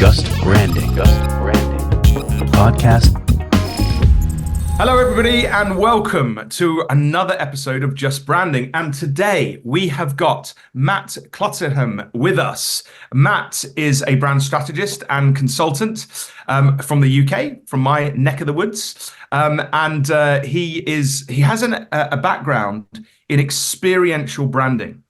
Just Branding. Podcast. Hello, everybody, and welcome to another episode of Just Branding. And today we have got Matt Cluttingham with us. Matt is a brand strategist and consultant from the UK, from my neck of the woods. He has a background in experiential branding,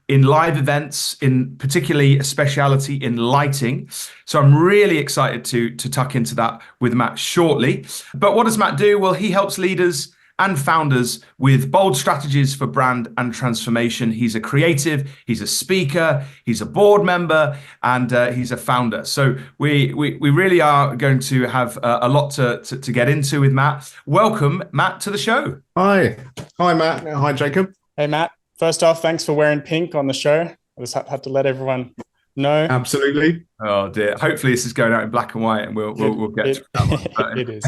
in live events, in particularly a speciality in lighting. So I'm really excited to tuck into that with Matt shortly. But what does Matt do? Well, he helps leaders and founders with bold strategies for brand and transformation. He's a creative, he's a speaker, he's a board member, and he's a founder. So we really are going to have a lot to get into with Matt. Welcome, Matt, to the show. Hi, Matt. Hi, Jacob. Hey, Matt. First off, thanks for wearing pink on the show. I just have to let everyone know. Absolutely. Oh dear. Hopefully this is going out in black and white, and we'll get to that one. It is.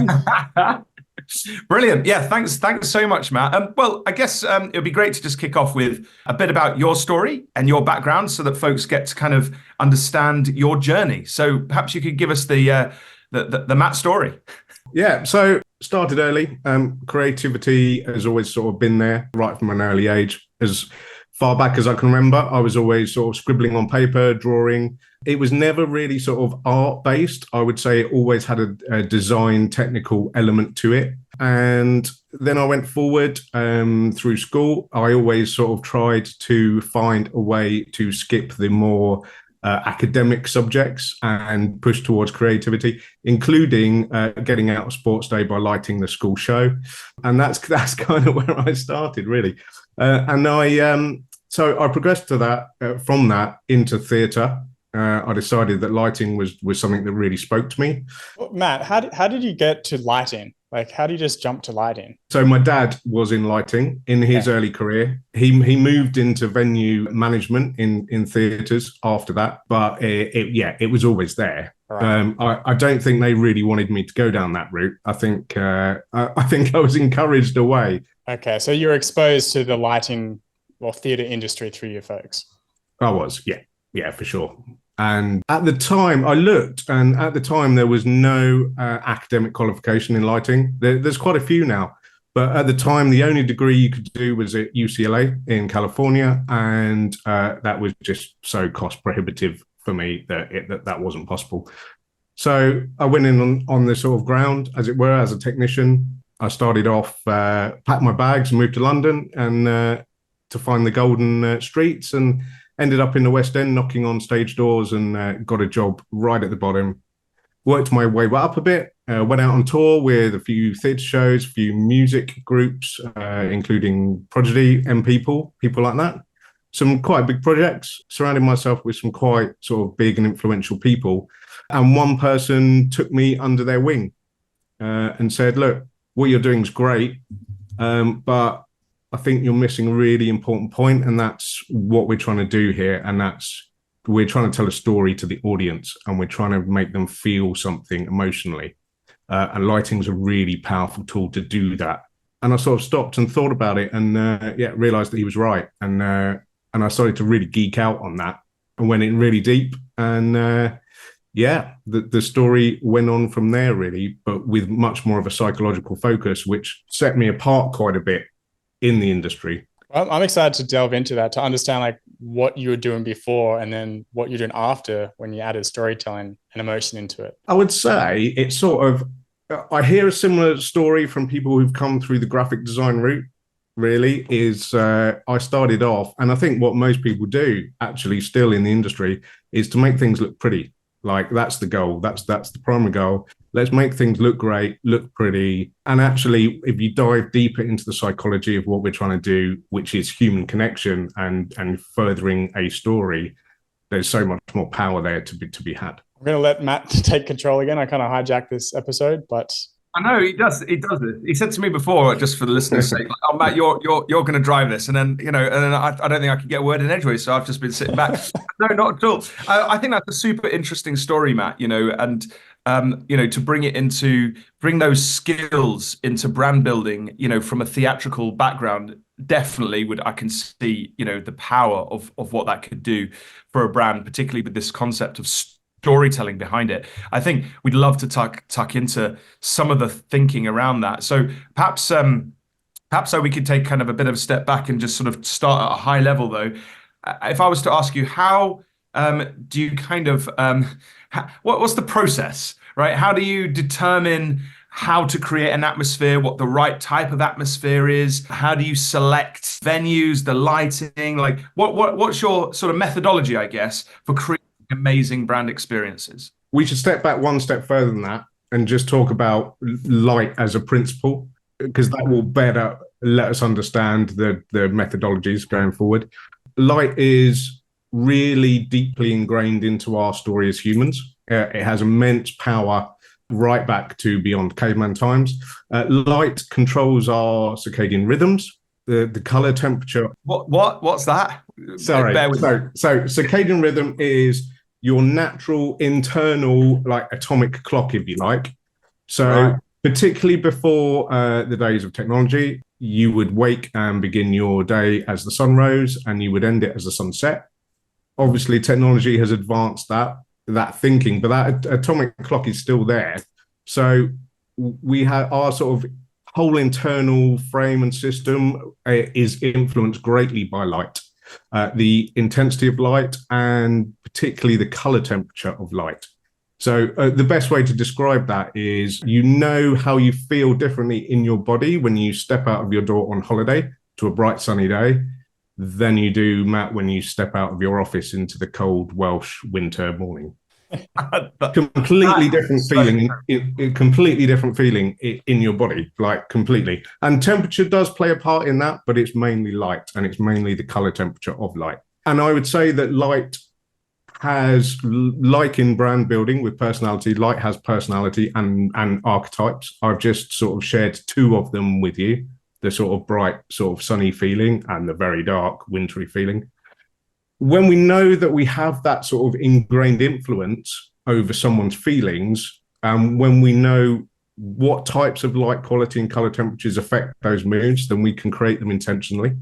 Brilliant. Yeah. Thanks so much, Matt. Well, I guess it would be great to just kick off with a bit about your story and your background, so that folks get to kind of understand your journey. So perhaps you could give us the Matt story. Yeah. So started early. Creativity has always sort of been there right from an early age. As far back as I can remember, I was always sort of scribbling on paper, drawing. It was never really sort of art-based. I would say it always had a design technical element to it. And then I went forward through school. I always sort of tried to find a way to skip the more academic subjects and push towards creativity, including getting out of sports day by lighting the school show. And that's kind of where I started, really. So I progressed to that, from that into theatre. I decided that lighting was something that really spoke to me. Well, Matt, how did you get to lighting? Like, how do you just jump to lighting? So my dad was in lighting in his early career. He moved into venue management in theatres after that, but it was always there. Right. I don't think they really wanted me to go down that route. I think I was encouraged away. Okay, so you're exposed to the lighting or theatre industry through your folks. I was, yeah, for sure. And at the time I looked, and at the time there was no academic qualification in lighting. There's quite a few now, but at the time the only degree you could do was at UCLA in California, and that was just so cost prohibitive for me that wasn't possible. So I went in on this sort of ground, as it were, as a technician. I started off, packed my bags and moved to London and to find the golden streets, and ended up in the West End knocking on stage doors, and got a job right at the bottom. Worked my way up a bit, went out on tour with a few theatre shows, a few music groups, including Prodigy and people like that. Some quite big projects, surrounded myself with some quite sort of big and influential people. And one person took me under their wing and said, look, what you're doing is great, but I think you're missing a really important point, and that's what we're trying to do here. And that's, we're trying to tell a story to the audience, and we're trying to make them feel something emotionally. And lighting's a really powerful tool to do that. And I sort of stopped and thought about it, and realized that he was right. And I started to really geek out on that and went in really deep. And the story went on from there, really, but with much more of a psychological focus, which set me apart quite a bit in the industry. Well, I'm excited to delve into that, to understand like what you were doing before and then what you're doing after when you added storytelling and emotion into it. I would say it's sort of, I hear a similar story from people who've come through the graphic design route, really, is I started off, and I think what most people do actually still in the industry, is to make things look pretty. Like, that's the goal. That's the primary goal. Let's make things look great, look pretty. And actually, if you dive deeper into the psychology of what we're trying to do, which is human connection and furthering a story, there's so much more power there to be had. I'm going to let Matt take control again. I kind of hijacked this episode, but I know he does it. He said to me before, just for the listeners' sake, like, "Oh, Matt, you're going to drive this," and then I don't think I could get a word in edgeways, so I've just been sitting back. No, not at all. I think that's a super interesting story, Matt. And to bring those skills into brand building, from a theatrical background, definitely I can see, the power of what that could do for a brand, particularly with this concept of storytelling behind it. I think we'd love to tuck into some of the thinking around that. So perhaps so we could take kind of a bit of a step back and just sort of start at a high level, though. If I was to ask you, how do you kind of what's the process, right? How do you determine how to create an atmosphere, what the right type of atmosphere is? How do you select venues, the lighting? Like, what's your sort of methodology, I guess, for creating amazing brand experiences? We should step back one step further than that and just talk about light as a principle, because that will better let us understand the methodologies going forward. Light is really deeply ingrained into our story as humans. It has immense power right back to beyond caveman times. Light controls our circadian rhythms, the color temperature. What's that? Sorry. So circadian rhythm is your natural internal, like, atomic clock, if you like. So right. Particularly before the days of technology, you would wake and begin your day as the sun rose, and you would end it as the sun set. Obviously, technology has advanced that thinking, but that atomic clock is still there. So we have our sort of whole internal frame and system is influenced greatly by light, the intensity of light, and particularly the color temperature of light. So the best way to describe that is, you know how you feel differently in your body when you step out of your door on holiday to a bright sunny day than you do, Matt, when you step out of your office into the cold Welsh winter morning. Completely different feeling. Completely different feeling in your body, like, completely. And temperature does play a part in that, but it's mainly light, and it's mainly the color temperature of light. And I would say that light has, like in brand building with personality, light has personality and archetypes. I've just sort of shared two of them with you: the sort of bright, sort of sunny feeling, and the very dark, wintry feeling. When we know that we have that sort of ingrained influence over someone's feelings, and when we know what types of light quality and color temperatures affect those moods, then we can create them intentionally,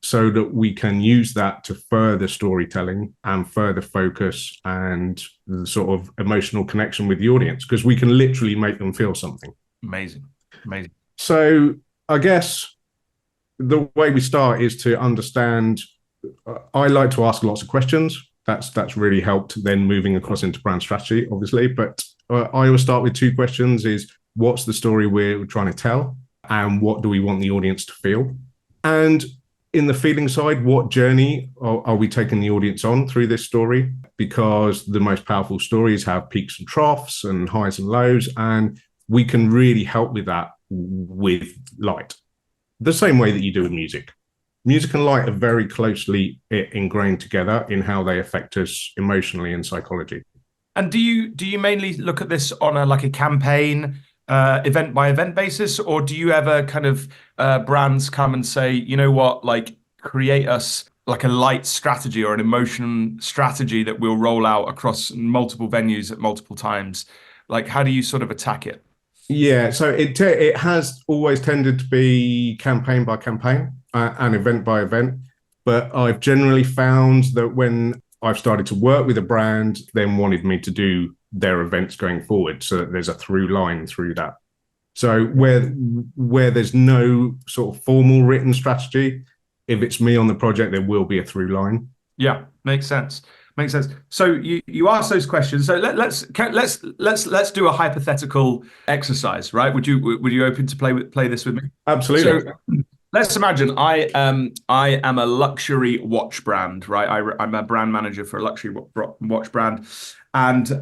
so that we can use that to further storytelling and further focus and the sort of emotional connection with the audience, because we can literally make them feel something. Amazing. So I guess the way we start is to understand. I like to ask lots of questions. That's really helped then moving across into brand strategy, obviously. But I always start with two questions: is what's the story we're trying to tell, and what do we want the audience to feel? And in the feeling side, what journey are we taking the audience on through this story? Because the most powerful stories have peaks and troughs and highs and lows, and we can really help with that with light, the same way that you do with music. Music and light are very closely ingrained together in how they affect us emotionally and psychology. And do you mainly look at this on a campaign, event by event basis, or do you ever kind of brands come and say, you know what, like, create us like a light strategy or an emotion strategy that we'll roll out across multiple venues at multiple times? Like, how do you sort of attack it? Yeah, so it has always tended to be campaign by campaign and event by event. But I've generally found that when I've started to work with a brand, then wanted me to do their events going forward, so that there's a through line through that. So where there's no sort of formal written strategy, if it's me on the project, there will be a through line. Yeah, makes sense. So you ask those questions. So let's do a hypothetical exercise, right? Would you open to play this with me? Absolutely. So let's imagine I am a luxury watch brand, right? I'm a brand manager for a luxury watch brand, and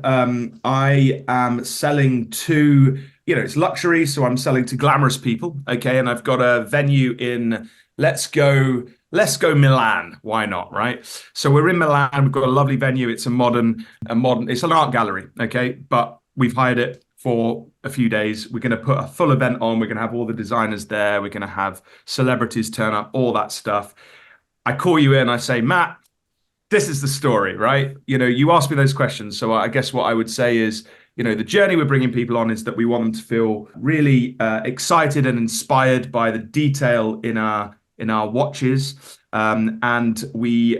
I am selling to, it's luxury, so I'm selling to glamorous people, okay? And I've got a venue in, let's go Milan. Why not, right? So we're in Milan. We've got a lovely venue. It's a modern. It's an art gallery, okay? But we've hired it for a few days. We're going to put a full event on. We're going to have all the designers there. We're going to have celebrities turn up, all that stuff. I call you in. I say, Matt, this is the story, right? You ask me those questions. So I guess what I would say is, the journey we're bringing people on is that we want them to feel really excited and inspired by the detail in our watches, and we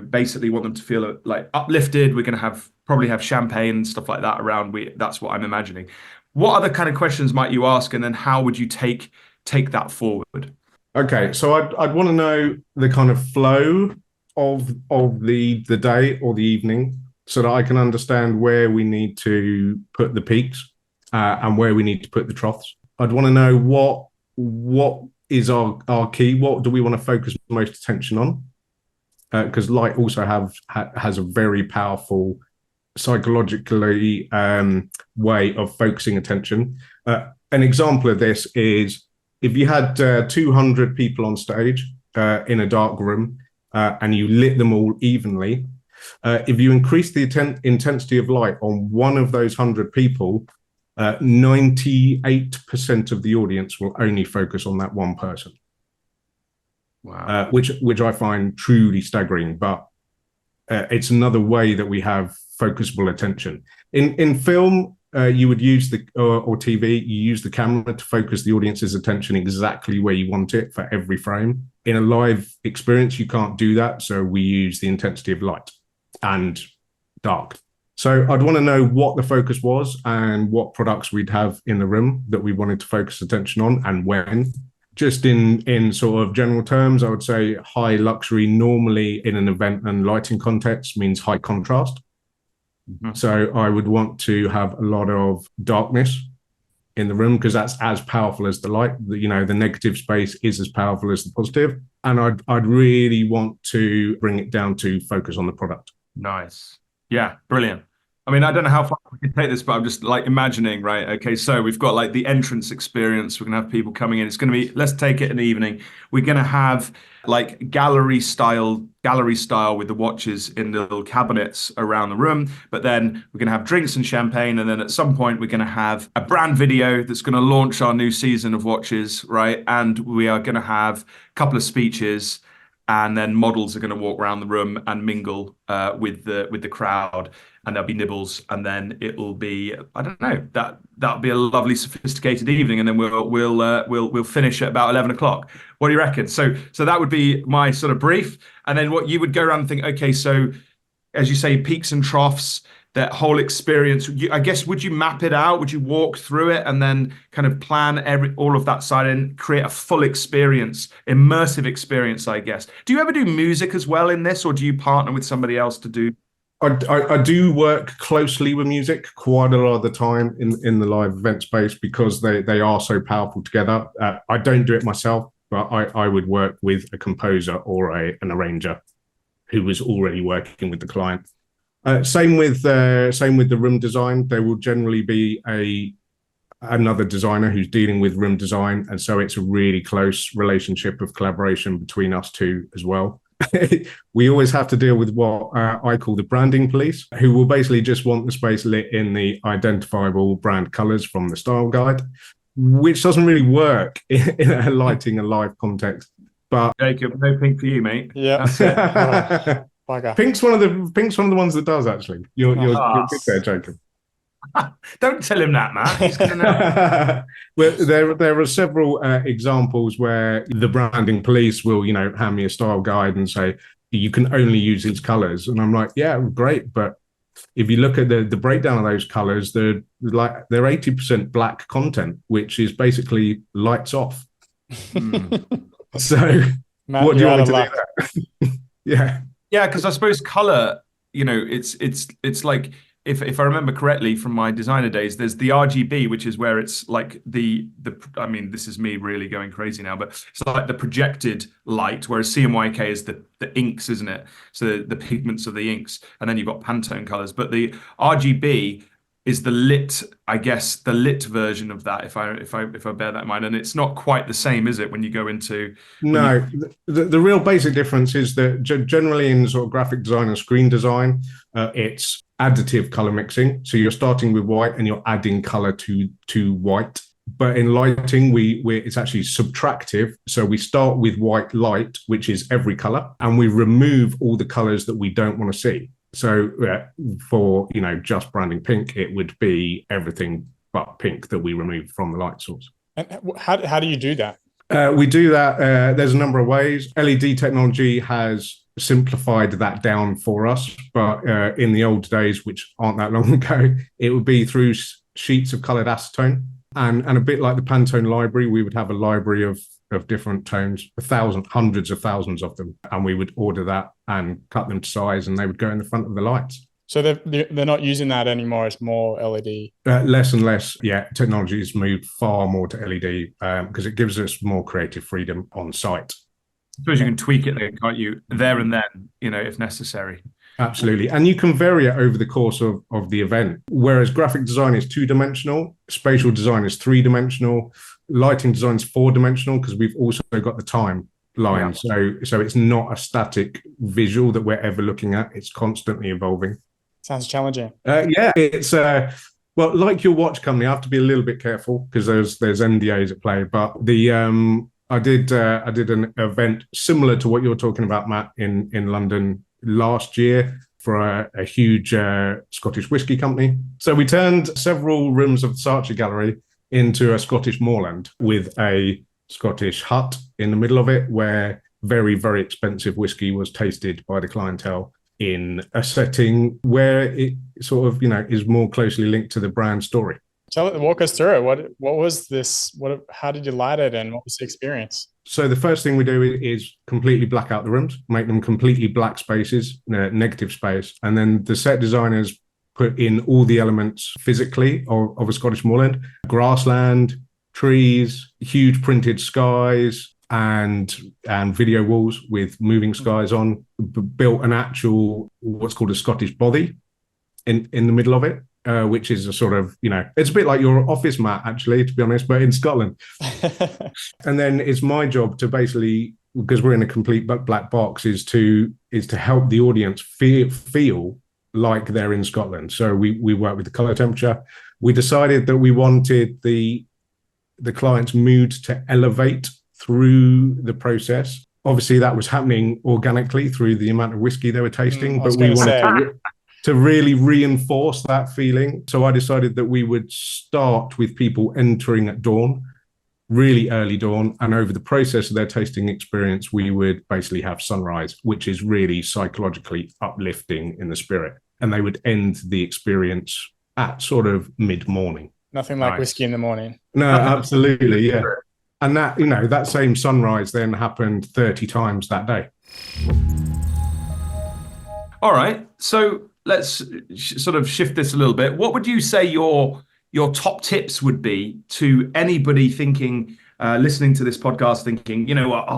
basically want them to feel like uplifted. We're going to have probably have champagne and stuff like that around. That's what I'm imagining. What other kind of questions might you ask, and then how would you take that forward? Okay, so I'd want to know the kind of flow of the day or the evening, so that I can understand where we need to put the peaks and where we need to put the troughs. I'd want to know what is our key. What do we want to focus most attention on? Because light also has a very powerful psychologically way of focusing attention. An example of this is if you had 200 people on stage in a dark room and you lit them all evenly, if you increase the intensity of light on one of those 100 people, 98% of the audience will only focus on that one person. Wow. Which I find truly staggering, but it's another way that we have focusable attention. In film, you would use or TV, you use the camera to focus the audience's attention exactly where you want it for every frame. In a live experience, you can't do that, so we use the intensity of light and dark. So I'd want to know what the focus was and what products we'd have in the room that we wanted to focus attention on and when. Just in sort of general terms, I would say high luxury normally in an event and lighting context means high contrast. Mm-hmm. So I would want to have a lot of darkness in the room because that's as powerful as the light. The negative space is as powerful as the positive. And I'd really want to bring it down to focus on the product. Nice. Yeah, brilliant. I mean, I don't know how far we can take this, but I'm just like imagining, right? Okay, so we've got like the entrance experience. We're going to have people coming in. It's going to be, let's take it in the evening. We're going to have like gallery style with the watches in the little cabinets around the room. But then we're going to have drinks and champagne. And then at some point, we're going to have a brand video that's going to launch our new season of watches, right? And we are going to have a couple of speeches. And then models are going to walk around the room and mingle with the crowd, and there'll be nibbles, and then it'll be, I don't know, that'll be a lovely sophisticated evening, and then we'll finish at about 11 o'clock. What do you reckon? So that would be my sort of brief, and then what you would go around and think, okay, so as you say, peaks and troughs. That whole experience, I guess, would you map it out? Would you walk through it and then kind of plan all of that side and create a full experience, immersive experience, I guess? Do you ever do music as well in this, or do you partner with somebody else to do? I do work closely with music quite a lot of the time in the live event space because they are so powerful together. I don't do it myself, but I would work with a composer or an arranger who was already working with the client. Same with the room design. There will generally be another designer who's dealing with room design, and so it's a really close relationship of collaboration between us two as well. We always have to deal with what I call the branding police, who will basically just want the space lit in the identifiable brand colors from the style guide, which doesn't really work in a lighting and live context. But Jacob, no pink for you, mate. Yeah, that's it. Pink's one of the ones that does actually. You're good there, Jacob. Don't tell him that, Matt. He's gonna know. Well, there are several examples where the branding police will, hand me a style guide and say you can only use these colors, and I'm like, yeah, great, but if you look at the breakdown of those colors, they're 80% black content, which is basically lights off. So Matt, what do you want me to do there? Yeah. Yeah, because I suppose color, it's like if I remember correctly from my designer days, there's the RGB, which is where it's like I mean, this is me really going crazy now, but it's like the projected light, whereas CMYK is the inks, isn't it? So the pigments of the inks, and then you've got Pantone colors, but the RGB is the lit, I guess, the lit version of that, if I bear that in mind. And it's not quite the same, is it, when you go into... No, the real basic difference is that generally in sort of graphic design and screen design, it's additive color mixing. So you're starting with white and you're adding color to white. But in lighting, it's actually subtractive. So we start with white light, which is every color, and we remove all the colors that we don't want to see. So for, just branding pink, it would be everything but pink that we remove from the light source. And how do you do that? We do that. There's a number of ways. LED technology has simplified that down for us. But in the old days, which aren't that long ago, it would be through sheets of coloured acetone. And a bit like the Pantone library, we would have a library of different tones, hundreds of thousands of them. And we would order that and cut them to size, and they would go in the front of the lights. So they're not using that anymore. It's more LED. Less and less. Yeah, technology has moved far more to LED because it gives us more creative freedom on site. I suppose you can tweak it then, can't you? There and then, if necessary. Absolutely. And you can vary it over the course of the event. Whereas graphic design is 2-dimensional, spatial design is 3-dimensional, lighting design is 4-dimensional because we've also got the timeline. Yeah. So it's not a static visual that we're ever looking at. It's constantly evolving. Sounds challenging. Yeah, it's well, like your watch company, I have to be a little bit careful because there's NDAs at play. But I did an event similar to what you're talking about, Matt, in London last year for a huge Scottish whiskey company. So we turned several rooms of the Saatchi Gallery into a Scottish moorland with a Scottish hut in the middle of it, where very, very expensive whiskey was tasted by the clientele in a setting where it sort of, is more closely linked to the brand story. Walk us through it. What was this? How did you light it, and what was the experience? So the first thing we do is completely black out the rooms, make them completely black spaces, negative space. And then the set designers put in all the elements physically of a Scottish moorland: grassland, trees, huge printed skies, and video walls with moving skies on. Built an actual, what's called a Scottish bothy in the middle of it, which is a sort of, it's a bit like your office mat, actually, to be honest, but in Scotland. And then it's my job to basically, because we're in a complete black box, is to help the audience feel like they're in Scotland. So we work with the color temperature. We decided that we wanted the client's mood to elevate through the process. Obviously, that was happening organically through the amount of whiskey they were tasting, but we wanted to really reinforce that feeling. So I decided that we would start with people entering at dawn, really early dawn, and over the process of their tasting experience, we would basically have sunrise, which is really psychologically uplifting in the spirit. And they would end the experience at sort of mid-morning. Nothing like whiskey in the morning. No, absolutely, yeah. And that, that same sunrise then happened 30 times that day. All right. So let's sort of shift this a little bit. What would you say your top tips would be to anybody thinking, listening to this podcast, thinking,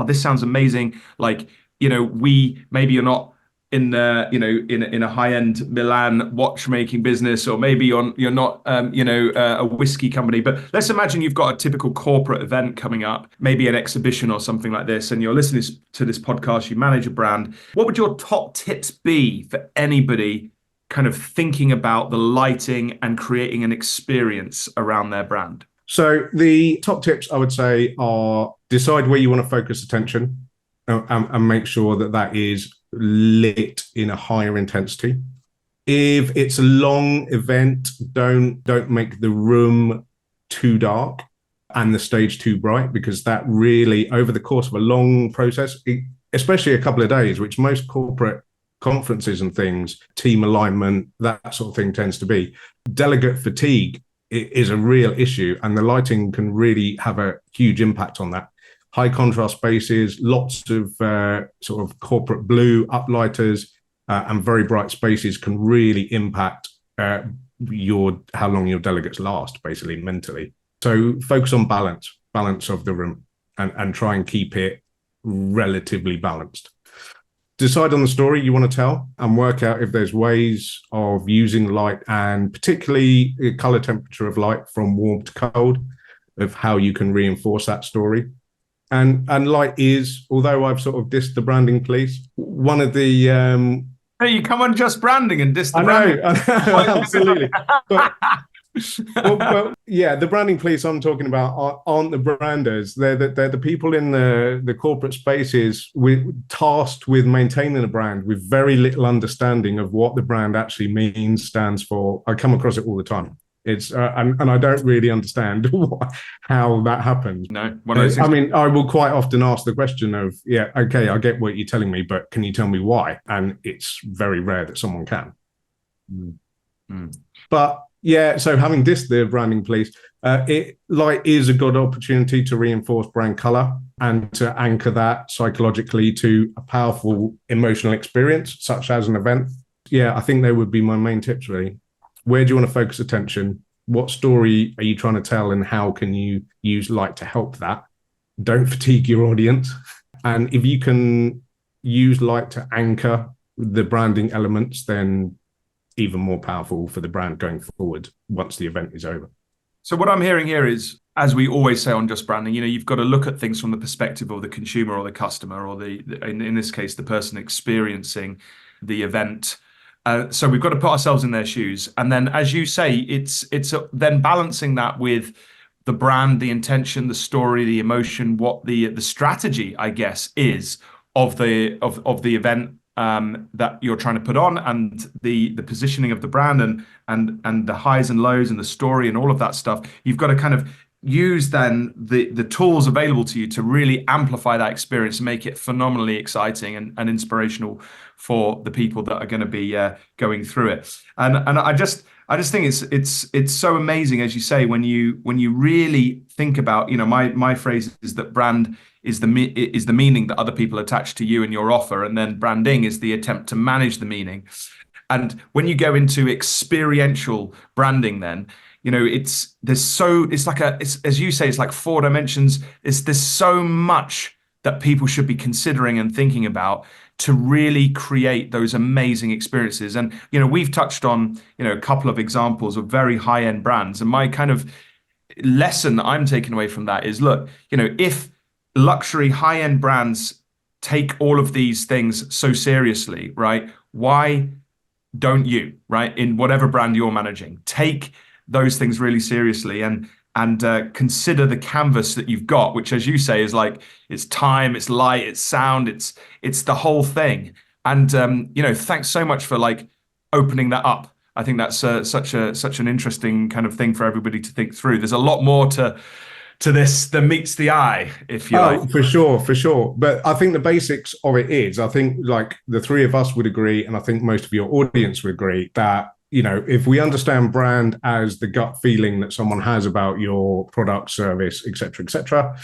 this sounds amazing. Like, maybe you're not in a high-end Milan watchmaking business, or maybe you're not a whiskey company, but let's imagine you've got a typical corporate event coming up, maybe an exhibition or something like this, and you're listening to this podcast, you manage a brand. What would your top tips be for anybody kind of thinking about the lighting and creating an experience around their brand? So the top tips I would say are: decide where you want to focus attention, and make sure that is lit in a higher intensity. If it's a long event, don't make the room too dark and the stage too bright, because that really, over the course of a long process, especially a couple of days, which most corporate conferences and things, team alignment, that sort of thing tends to be, delegate fatigue is a real issue, and the lighting can really have a huge impact on that. High contrast spaces, lots of sort of corporate blue uplighters, and very bright spaces can really impact how long your delegates last, basically mentally. So focus on balance of the room, and try and keep it relatively balanced. Decide on the story you want to tell, and work out if there's ways of using light, and particularly the color temperature of light from warm to cold, of how you can reinforce that story. And light is, although I've sort of dissed the branding police, one of the... Hey, you come on Just Branding and diss the branding. I know, absolutely. But yeah, the branding police I'm talking about aren't the branders. They're the people in the corporate spaces tasked with maintaining a brand with very little understanding of what the brand actually means, stands for. I come across it all the time. It's and I don't really understand how that happens. No, one of those things. I mean, I will quite often ask the question of, yeah, okay, I get what you're telling me, but can you tell me why? And it's very rare that someone can. But yeah, so having dissed the branding police, it is a good opportunity to reinforce brand color and to anchor that psychologically to a powerful emotional experience, such as an event. Yeah, I think they would be my main tips, really. Where do you want to focus attention? What story are you trying to tell, and how can you use light to help that? Don't fatigue your audience. And if you can use light to anchor the branding elements, then even more powerful for the brand going forward once the event is over. So what I'm hearing here is, as we always say on Just Branding, you've got to look at things from the perspective of the consumer or the customer, or in this case, the person experiencing the event. So we've got to put ourselves in their shoes. And then, as you say, it's then balancing that with the brand, the intention, the story, the emotion, what the strategy, I guess, is of the event that you're trying to put on, and the positioning of the brand, and the highs and lows and the story and all of that stuff. You've got to kind of use then the tools available to you to really amplify that experience, make it phenomenally exciting and inspirational for the people that are going to be going through it. And I just think it's so amazing, as you say, when you really think about, my phrase is that brand is the meaning that other people attach to you and your offer, and then branding is the attempt to manage the meaning. And when you go into experiential branding, then as you say, it's like 4 dimensions. There's so much that people should be considering and thinking about to really create those amazing experiences. And we've touched on a couple of examples of very high-end brands, and my kind of lesson I'm taking away from that is, look, if luxury high-end brands take all of these things so seriously, right, why don't you, right, in whatever brand you're managing, take those things really seriously and consider the canvas that you've got, which, as you say, is like, it's time, it's light, it's sound, it's the whole thing. And thanks so much for opening that up. I think that's such an interesting kind of thing for everybody to think through. There's a lot more to this than meets the eye, if you like. For sure. But I think the basics of it is, I think the three of us would agree, and I think most of your audience would agree, that if we understand brand as the gut feeling that someone has about your product, service, etc.,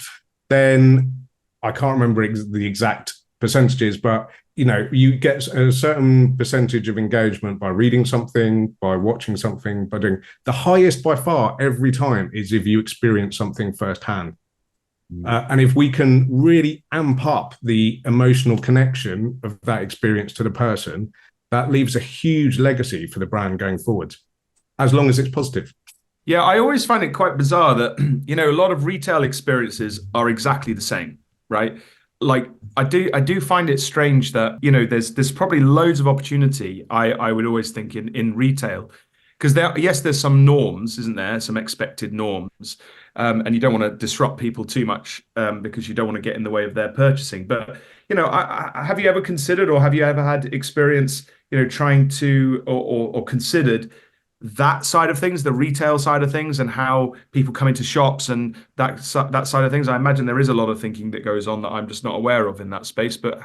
then I can't remember the exact percentages, but you get a certain percentage of engagement by reading something, by watching something, by doing. The highest by far every time is if you experience something firsthand. And if we can really amp up the emotional connection of that experience to the person, that leaves a huge legacy for the brand going forward, as long as it's positive. Yeah, I always find it quite bizarre that, a lot of retail experiences are exactly the same, right? I do find it strange that, there's probably loads of opportunity, I would always think, in retail. Because there's some norms, isn't there? Some expected norms. And you don't want to disrupt people too much because you don't want to get in the way of their purchasing. But, have you ever considered, or have you ever had experience, trying to or considered that side of things, the retail side of things, and how people come into shops and that side of things? I imagine there is a lot of thinking that goes on that I'm just not aware of in that space. But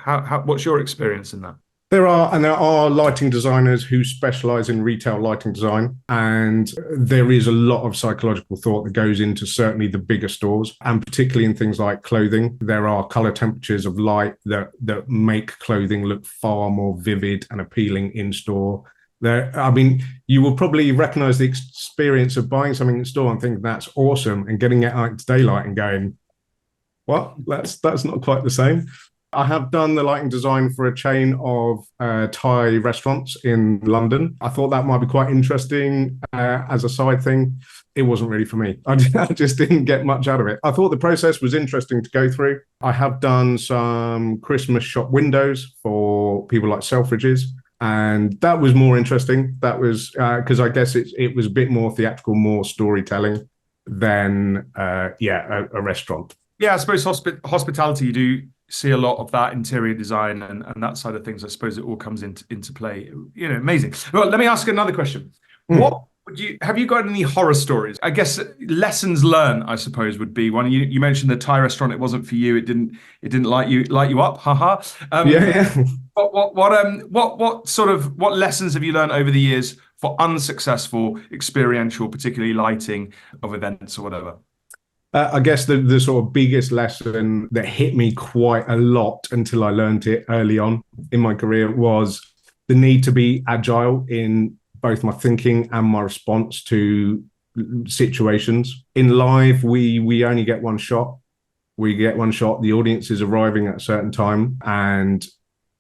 what's your experience in that? There are lighting designers who specialize in retail lighting design, and there is a lot of psychological thought that goes into certainly the bigger stores, and particularly in things like clothing. There are color temperatures of light that make clothing look far more vivid and appealing in store. You will probably recognize the experience of buying something in store and think that's awesome, and getting it out into daylight and going, "What? That's not quite the same." I have done the lighting design for a chain of Thai restaurants in London. I thought that might be quite interesting as a side thing. It wasn't really for me. I just didn't get much out of it. I thought the process was interesting to go through. I have done some Christmas shop windows for people like Selfridges, and that was more interesting. That was because I guess it was a bit more theatrical, more storytelling than a restaurant. Yeah, I suppose hospitality, you do see a lot of that interior design and that side of things. I suppose it all comes into play. Amazing. Well, let me ask another question. Have you got any horror stories? I guess lessons learned, I suppose, would be one. You mentioned the Thai restaurant. It wasn't for you. It didn't light you up. Haha. Yeah, yeah. What lessons have you learned over the years for unsuccessful experiential, particularly lighting of events or whatever? I guess the sort of biggest lesson that hit me quite a lot until I learned it early on in my career was the need to be agile in both my thinking and my response to situations. In live, we only get one shot. We get one shot. The audience is arriving at a certain time, and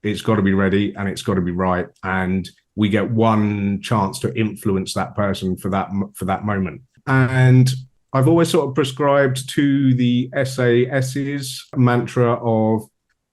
it's got to be ready and it's got to be right. And we get one chance to influence that person for that moment. And I've always sort of prescribed to the SAS's mantra of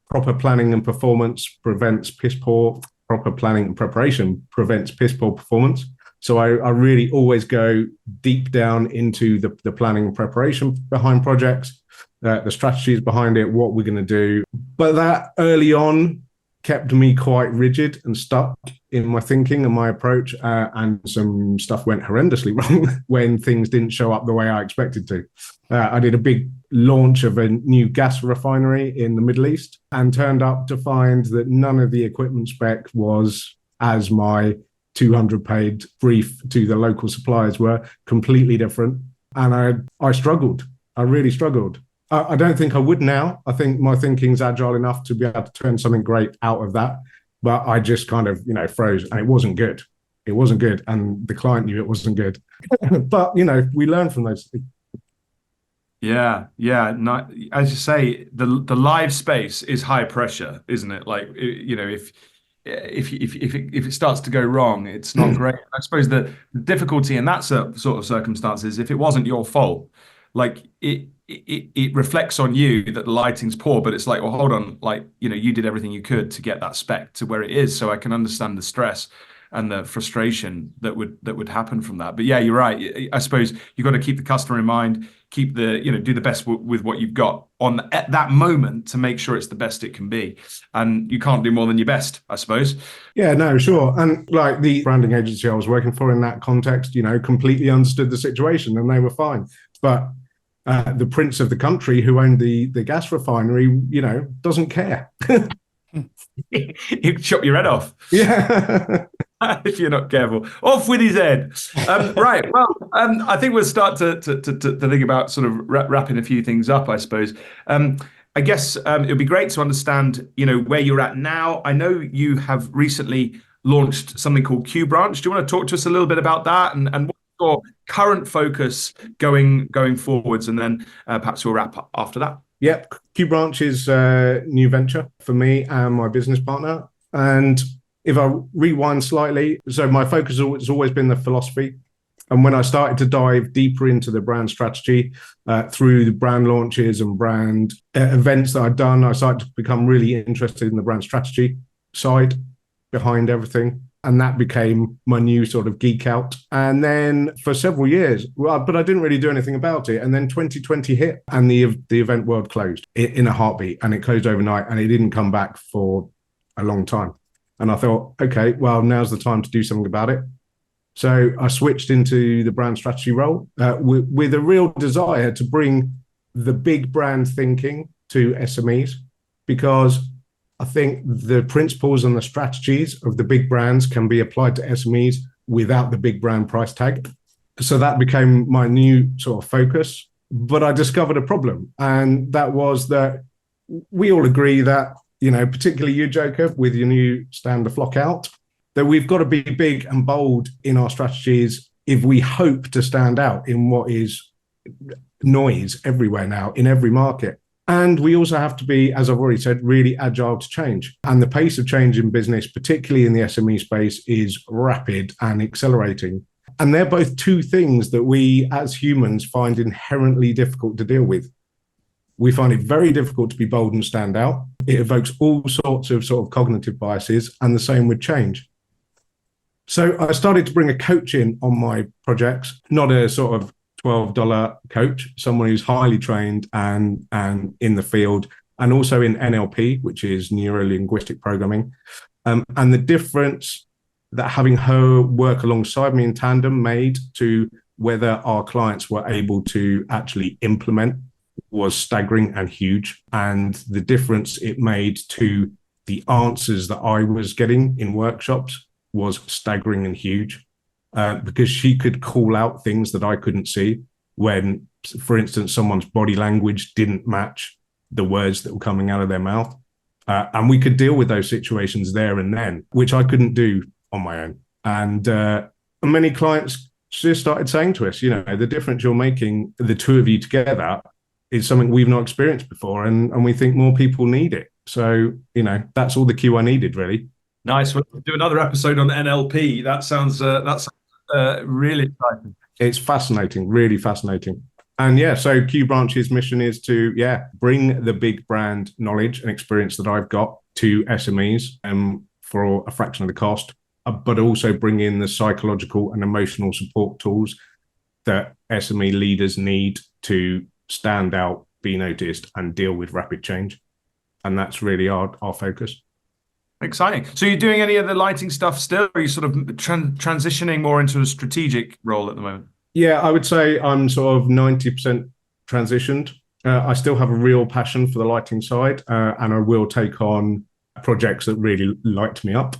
proper planning and performance prevents piss poor. Proper planning and preparation prevents piss poor performance. So I really always go deep down into the planning and preparation behind projects, the strategies behind it, what we're going to do. But that early on kept me quite rigid and stuck in my thinking and my approach, and some stuff went horrendously wrong when things didn't show up the way I expected to. I did a big launch of a new gas refinery in the Middle East and turned up to find that none of the equipment spec was as my 200-page brief to the local suppliers were, completely different. And I struggled. I really struggled. I don't think I would now. I think my thinking's agile enough to be able to turn something great out of that. But I just kind of, froze, and it wasn't good. It wasn't good. And the client knew it wasn't good. But, we learn from those. Yeah. Not, as you say, the live space is high pressure, isn't it? Like, if it starts to go wrong, it's not great. I suppose the difficulty in that sort of circumstances, if it wasn't your fault, like it reflects on you that the lighting's poor, but it's like, well, hold on, like, you did everything you could to get that spec to where it is. So I can understand the stress and the frustration that would happen from that. But yeah, you're right. I suppose you've got to keep the customer in mind, keep do the best with what you've got at that moment to make sure it's the best it can be. And you can't do more than your best, I suppose. Yeah, no, sure. And like the branding agency I was working for in that context, completely understood the situation and they were fine. But the prince of the country who owned the gas refinery, doesn't care. He'd chop your head off. Yeah. If you're not careful. Off with his head. Right. Well, I think we'll start to think about sort of wrapping a few things up, I suppose. I guess it'd be great to understand, where you're at now. I know you have recently launched something called QBranch. Do you want to talk to us a little bit about that and what's your current focus going forwards? And then perhaps we'll wrap up after that. Yep. QBranch is a new venture for me and my business partner. And if I rewind slightly, so my focus has always been the philosophy. And when I started to dive deeper into the brand strategy through the brand launches and brand events that I'd done, I started to become really interested in the brand strategy side behind everything. And that became my new sort of geek out. And then for several years, but I didn't really do anything about it. And then 2020 hit and the event world closed in a heartbeat, and it closed overnight and it didn't come back for a long time. And I thought, okay, well, now's the time to do something about it. So I switched into the brand strategy role with a real desire to bring the big brand thinking to SMEs, because I think the principles and the strategies of the big brands can be applied to SMEs without the big brand price tag. So that became my new sort of focus. But I discovered a problem, and that was that we all agree that, particularly you, Jacob, with your new Stand the Flock Out, that we've got to be big and bold in our strategies if we hope to stand out in what is noise everywhere now, in every market. And we also have to be, as I've already said, really agile to change. And the pace of change in business, particularly in the SME space, is rapid and accelerating. And they're both two things that we as humans find inherently difficult to deal with. We find it very difficult to be bold and stand out. It evokes all sorts of sort of cognitive biases, and the same with change. So I started to bring a coach in on my projects, not a sort of $12 coach, someone who's highly trained and in the field, and also in NLP, which is neuro-linguistic programming. And the difference that having her work alongside me in tandem made to whether our clients were able to actually implement was staggering and huge. And the difference it made to the answers that I was getting in workshops was staggering and huge, because she could call out things that I couldn't see when, for instance, someone's body language didn't match the words that were coming out of their mouth. And we could deal with those situations there and then, which I couldn't do on my own. And many clients just started saying to us, the difference you're making, the two of you together, is something we've not experienced before. And we think more people need it. So, that's all the cue I needed, really. Nice. We'll do another episode on NLP. That sounds really exciting. It's fascinating, really fascinating. And yeah, so QBranch's mission is to, bring the big brand knowledge and experience that I've got to SMEs for a fraction of the cost, but also bring in the psychological and emotional support tools that SME leaders need to stand out, be noticed, and deal with rapid change. And that's really our focus. Exciting. So you're doing any of the lighting stuff still, or are you sort of transitioning more into a strategic role at the moment? Yeah, I would say I'm sort of 90% transitioned. I still have a real passion for the lighting side, and I will take on projects that really light me up.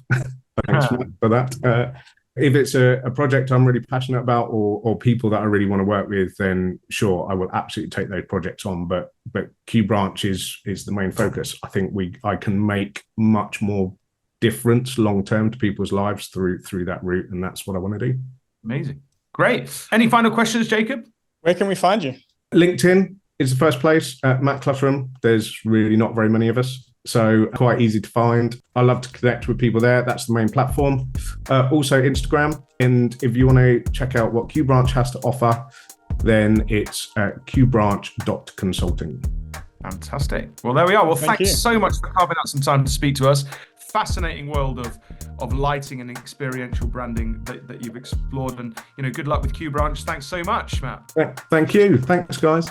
Thanks for that. If it's a project I'm really passionate about, or people that I really want to work with, then sure, I will absolutely take those projects on. But QBranch is the main focus. I think I can make much more difference long term to people's lives through that route, and that's what I want to do. Amazing. Great. Any final questions, Jacob? Where can we find you? LinkedIn is the first place. Matt Clutterham. There's really not very many of us, so quite easy to find. I love to connect with people there. That's the main platform. Also Instagram. And if you want to check out what QBranch has to offer, then it's qbranch.consulting. Fantastic. Well, there we are. Well, Thank you so much for carving out some time to speak to us. Fascinating world of lighting and experiential branding that you've explored. And, good luck with QBranch. Thanks so much, Matt. Thank you. Thanks, guys.